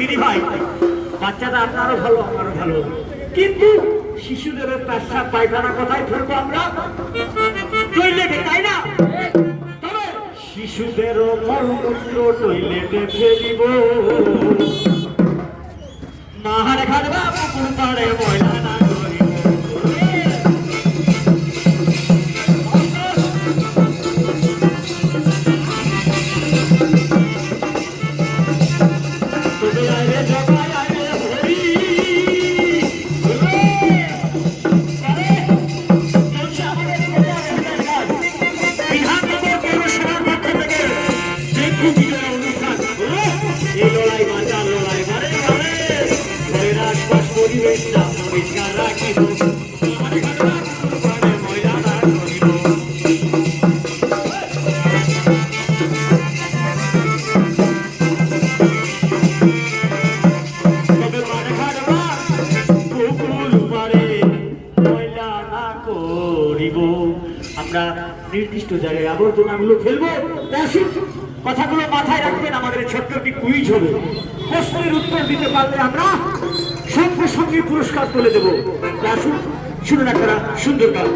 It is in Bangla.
দিদি ভাই, বাচ্চাটা আপনারও ভালো আমারও ভালো, কিন্তু শিশুদের পেশাব পায়খানা কোথায় ফেলবো আমরা? টয়লেটে, তাই না? তবে শিশুদেরও মলমূত্র টয়লেটে ফেলিব। মাহারে খাটবা পুকুর পাড়ে ময়লা না করিব। আমরা নির্দিষ্ট জায়গায় আবর্জনাগুলো ফেলবো। কথাগুলো মাথায় রাখবেন, আমাদের ছোট্ট একটি কুইজ হবে। প্রশ্নের উত্তর দিতে পারলে আমরা সঙ্গে সঙ্গে পুরস্কার তুলে দেবো। আসুন, শুনুন একটা সুন্দর গান।